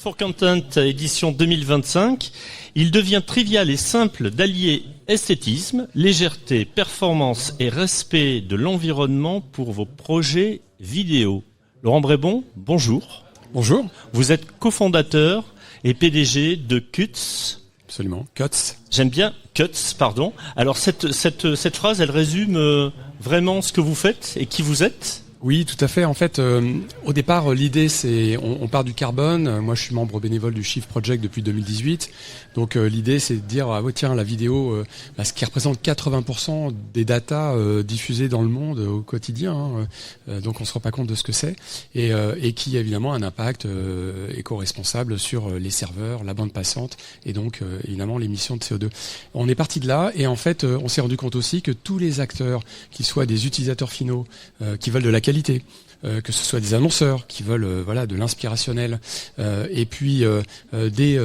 for Content, édition 2025. Il devient trivial et simple d'allier esthétisme, légèreté, performance et respect de l'environnement pour vos projets vidéo. Laurent Brébon, bonjour. Bonjour. Vous êtes cofondateur et PDG de Cuts. Absolument, Cuts. J'aime bien Cuts, pardon. Alors cette phrase, elle résume vraiment ce que vous faites et qui vous êtes ? Oui, tout à fait. En fait, au départ, l'idée, c'est on part du carbone. Moi, je suis membre bénévole du Shift Project depuis 2018. Donc, l'idée, c'est de dire, tiens, la vidéo, ce qui représente 80% des datas diffusées dans le monde au quotidien. Donc, on se rend pas compte de ce que c'est et qui a évidemment un impact éco-responsable sur les serveurs, la bande passante et donc évidemment l'émission de CO2. On est parti de là et en fait, on s'est rendu compte aussi que tous les acteurs, qu'ils soient des utilisateurs finaux, qui veulent de la qualité, que ce soit des annonceurs qui veulent de l'inspirationnel et puis des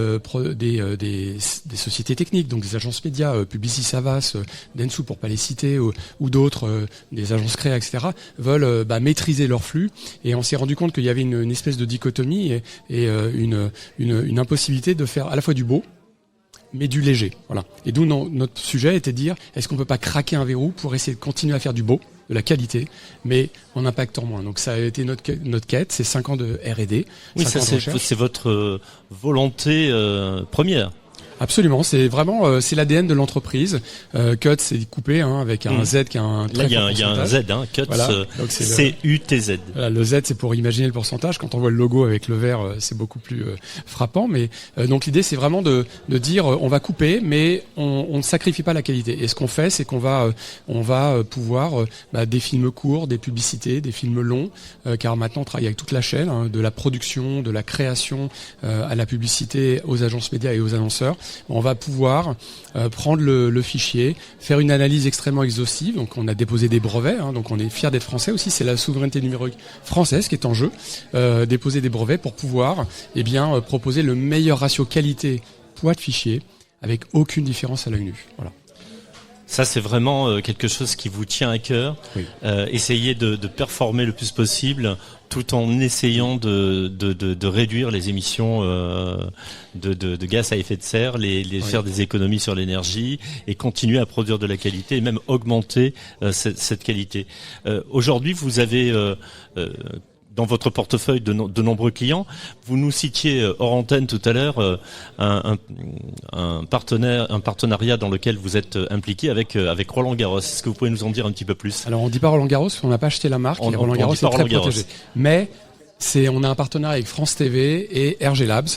sociétés techniques, donc des agences médias, Publicis Savas, Dentsu pour pas les citer, ou d'autres, des agences créa, etc. veulent maîtriser leur flux. Et on s'est rendu compte qu'il y avait une espèce de dichotomie et une impossibilité de faire à la fois du beau mais du léger. Voilà. Et d'où notre sujet était de dire, est-ce qu'on peut pas craquer un verrou pour essayer de continuer à faire du beau, de la qualité, mais en impactant moins. Donc ça a été notre quête, c'est 5 ans de R&D. Oui, ça c'est votre volonté première. Absolument, c'est vraiment c'est l'ADN de l'entreprise. Cuts, c'est coupé avec un Z qui a un très fort pourcentage. Il y a un Z, Cuts, voilà. C-U-T-Z. Voilà, le Z, c'est pour imaginer le pourcentage. Quand on voit le logo avec le vert, c'est beaucoup plus frappant. Mais donc l'idée, c'est vraiment de dire, on va couper, mais on ne sacrifie pas la qualité. Et ce qu'on fait, c'est qu'on va pouvoir des films courts, des publicités, des films longs, car maintenant on travaille avec toute la chaîne, de la production, de la création à la publicité, aux agences médias et aux annonceurs. On va pouvoir prendre le fichier, faire une analyse extrêmement exhaustive. Donc on a déposé des brevets, donc on est fiers d'être français aussi. C'est la souveraineté numérique française qui est en jeu. Déposer des brevets pour pouvoir proposer le meilleur ratio qualité poids de fichier avec aucune différence à l'œil nu. Voilà. Ça, c'est vraiment quelque chose qui vous tient à cœur. Oui. Essayez de performer le plus possible, tout en essayant de réduire les émissions de gaz à effet de serre, faire des économies sur l'énergie et continuer à produire de la qualité et même augmenter cette qualité. Aujourd'hui, vous avez dans votre portefeuille de nombreux clients. Vous nous citiez hors antenne tout à l'heure un partenariat dans lequel vous êtes impliqué avec Roland Garros. Est-ce que vous pouvez nous en dire un petit peu plus ? Alors on dit pas Roland Garros, on n'a pas acheté la marque. Roland Garros est très protégé. Mais on a un partenariat avec France TV et RG Labs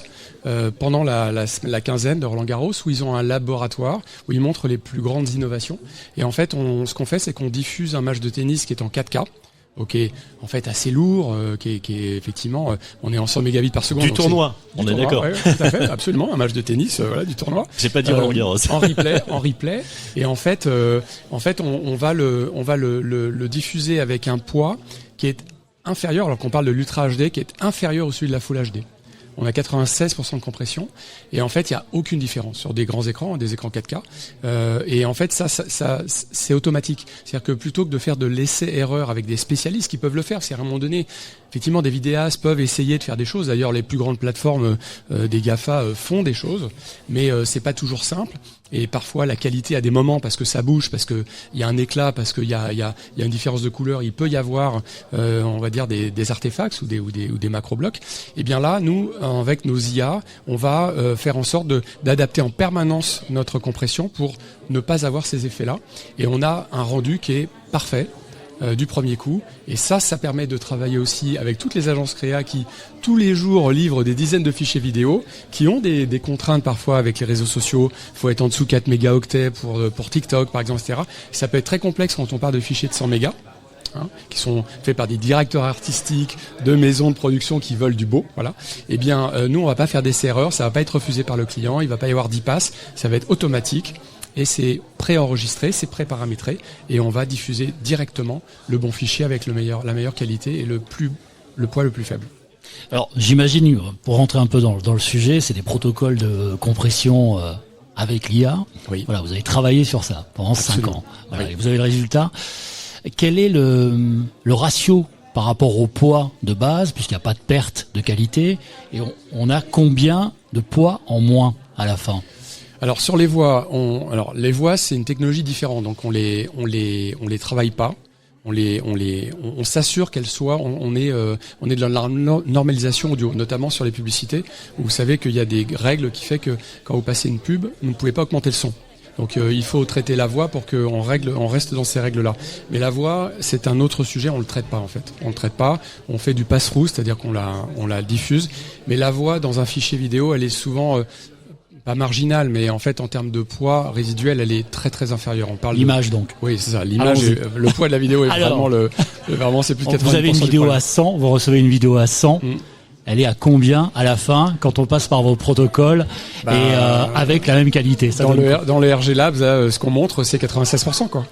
pendant la quinzaine de Roland Garros où ils ont un laboratoire où ils montrent les plus grandes innovations. Et en fait, ce qu'on fait, c'est qu'on diffuse un match de tennis qui est en 4K. Ok, en fait assez lourd, qui est effectivement, on est en 100 mégabits par seconde. Du tournoi, on est d'accord. Ouais, tout à fait, absolument, un match de tennis, du tournoi. J'ai pas dit Roland Garros. En replay, et en fait, on va le diffuser avec un poids qui est inférieur, alors qu'on parle de l'Ultra HD, qui est inférieur au celui de la Full HD. On a 96% de compression et en fait il y a aucune différence sur des grands écrans, des écrans 4K et en fait ça c'est automatique. C'est-à-dire que plutôt que de faire de l'essai-erreur avec des spécialistes qui peuvent le faire, c'est à un moment donné effectivement des vidéastes peuvent essayer de faire des choses. D'ailleurs les plus grandes plateformes des GAFA font des choses, mais c'est pas toujours simple. Et parfois la qualité à des moments parce que ça bouge, parce que il y a un éclat, parce qu'il y a une différence de couleur, il peut y avoir on va dire des artefacts ou des macro-blocs. Et bien là, nous avec nos IA, on va faire en sorte d'adapter en permanence notre compression pour ne pas avoir ces effets-là. Et on a un rendu qui est parfait. Du premier coup, et ça permet de travailler aussi avec toutes les agences créa qui tous les jours livrent des dizaines de fichiers vidéo, qui ont des contraintes parfois avec les réseaux sociaux. Il faut être en dessous 4 mégaoctets pour TikTok par exemple, etc. Et ça peut être très complexe quand on parle de fichiers de 100 mégas. Qui sont faits par des directeurs artistiques de maisons de production qui veulent du beau, voilà. Eh bien, nous, on va pas faire des erreurs, ça va pas être refusé par le client, il va pas y avoir 10 passes, ça va être automatique. Et c'est préenregistré, c'est préparamétré, et on va diffuser directement le bon fichier avec la meilleure qualité et le poids le plus faible. Alors j'imagine, pour rentrer un peu dans le sujet, c'est des protocoles de compression avec l'IA. Oui. Voilà, vous avez travaillé sur ça pendant 5 ans. Voilà, oui. et vous avez le résultat. Quel est le ratio par rapport au poids de base, puisqu'il n'y a pas de perte de qualité, et on a combien de poids en moins à la fin? Alors sur les voix, les voix c'est une technologie différente, donc on les travaille pas. On s'assure qu'elles soient, on est de la normalisation audio, notamment sur les publicités, où vous savez qu'il y a des règles qui fait que quand vous passez une pub, vous ne pouvez pas augmenter le son. Donc il faut traiter la voix pour qu'on reste dans ces règles-là. Mais la voix, c'est un autre sujet, on le traite pas en fait. On le traite pas, on fait du pass-through, c'est-à-dire qu'on la diffuse. Mais la voix dans un fichier vidéo, elle est souvent pas marginale, mais en fait en termes de poids résiduel, elle est très très inférieure. On parle l'image donc. Oui, c'est ça. L'image, le poids de la vidéo est vraiment c'est plus de 90%. Vous avez une vidéo à 100, vous recevez une vidéo à 100. Elle est à combien à la fin quand on passe par vos protocoles et avec la même qualité? Ça dans le RG Labs, ce qu'on montre, c'est 96% quoi.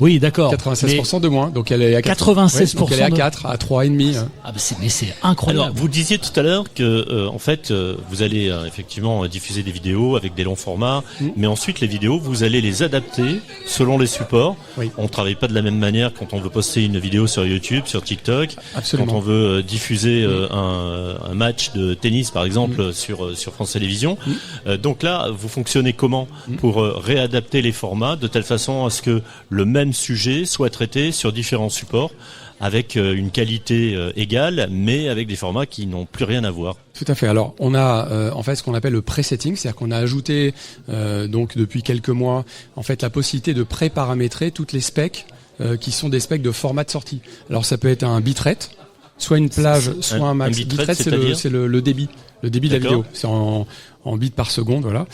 Oui, d'accord. 96% de moins, donc elle est à 96%. Donc elle est à 4, à 3,5. Ah mais c'est incroyable. Alors, vous disiez tout à l'heure que en fait vous allez effectivement diffuser des vidéos avec des longs formats, mais ensuite les vidéos vous allez les adapter selon les supports. Oui. On travaille pas de la même manière quand on veut poster une vidéo sur YouTube, sur TikTok. Absolument. Quand on veut diffuser un match de tennis par exemple sur France Télévisions. Donc là, vous fonctionnez comment pour réadapter les formats de telle façon à ce que le même sujet soit traité sur différents supports avec une qualité égale, mais avec des formats qui n'ont plus rien à voir. Tout à fait. Alors, on a en fait ce qu'on appelle le presetting, c'est-à-dire qu'on a ajouté donc depuis quelques mois en fait la possibilité de pré-paramétrer toutes les specs qui sont des specs de format de sortie. Alors, ça peut être un bitrate, soit une plage, soit un max. Bitrate, c'est le débit. Le débit de la vidéo, c'est en bits par seconde, voilà.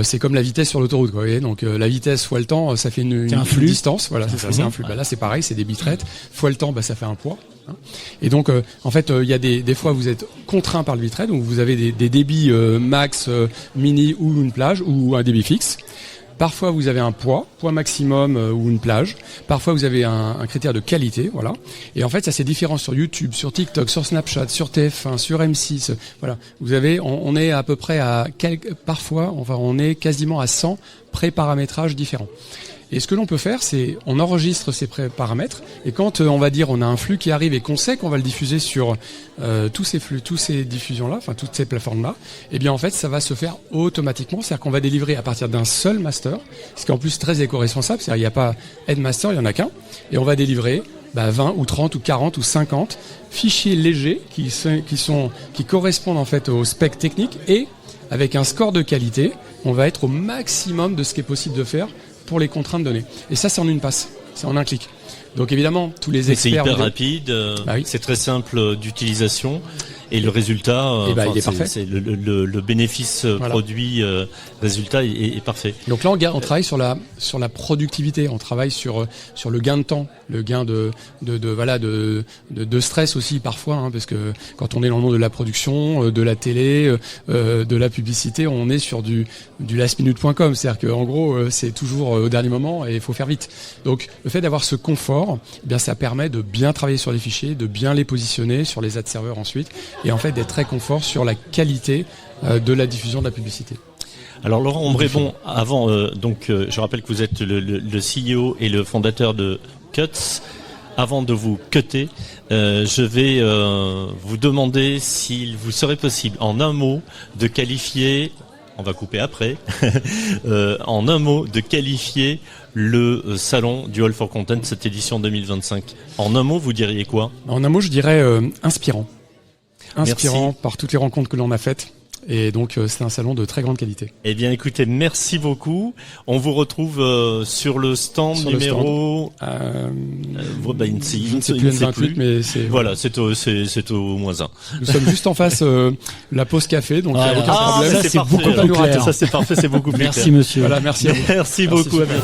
C'est comme la vitesse sur l'autoroute, quoi. Vous voyez, donc la vitesse fois le temps, ça fait une distance, voilà, c'est ça, c'est un flux. Bah, là, c'est pareil, c'est des bitrates. Fois le temps, bah ça fait un poids. Hein. Et donc, en fait, il y a des fois vous êtes contraint par le bitrate, donc vous avez des débits max, mini ou une plage ou un débit fixe. Parfois, vous avez un poids maximum ou une plage. Parfois, vous avez un critère de qualité, voilà. Et en fait, ça c'est différent sur YouTube, sur TikTok, sur Snapchat, sur TF1, sur M6. Voilà. Vous avez, on est à peu près à parfois, enfin, on est quasiment à 100 pré-paramétrages différents. Et ce que l'on peut faire, c'est on enregistre ces paramètres et quand on va dire on a un flux qui arrive et qu'on sait qu'on va le diffuser sur tous ces flux, tous ces diffusions-là, enfin toutes ces plateformes-là, eh bien en fait ça va se faire automatiquement, c'est-à-dire qu'on va délivrer à partir d'un seul master, ce qui est en plus très éco-responsable, c'est-à-dire il n'y a pas headmaster, il y en a qu'un, et on va délivrer 20 ou 30 ou 40 ou 50 fichiers légers qui correspondent en fait au spec technique et avec un score de qualité, on va être au maximum de ce qui est possible de faire pour les contraintes données. Et ça, c'est en une passe. C'est en un clic. Donc évidemment, tous les experts... C'est hyper rapide, oui. C'est très simple d'utilisation. Et le résultat, il est parfait. C'est le bénéfice produit résultat est parfait. Donc là, on travaille sur la productivité. On travaille sur le gain de temps, le gain de stress aussi parfois, hein, parce que quand on est dans le monde de la production, de la télé, de la publicité, on est sur du lastminute.com. C'est-à-dire que en gros, c'est toujours au dernier moment et il faut faire vite. Donc le fait d'avoir ce confort, eh bien ça permet de bien travailler sur les fichiers, de bien les positionner sur les ad serveurs ensuite. Et en fait d'être très confort sur la qualité de la diffusion de la publicité. Alors Laurent Ombrébon, avant je rappelle que vous êtes le CEO et le fondateur de Cuts. Avant de vous cutter, je vais vous demander s'il vous serait possible en un mot de qualifier, on va couper après, en un mot de qualifier le salon du Hall for Content, cette édition 2025. En un mot, vous diriez quoi ? En un mot, je dirais inspirant. Inspirant. Merci. Par toutes les rencontres que l'on a faites. Et donc, c'est un salon de très grande qualité. Eh bien, écoutez, merci beaucoup. On vous retrouve sur le stand numéro... je ne sais plus N28, mais c'est... Voilà, c'est au -1. Nous sommes juste en face la pause café, donc il n'y a aucun problème. Ça, c'est beaucoup plus clair. Ça, c'est parfait, c'est beaucoup plus clair. Merci, monsieur. Voilà, merci à vous. Merci beaucoup, à bientôt.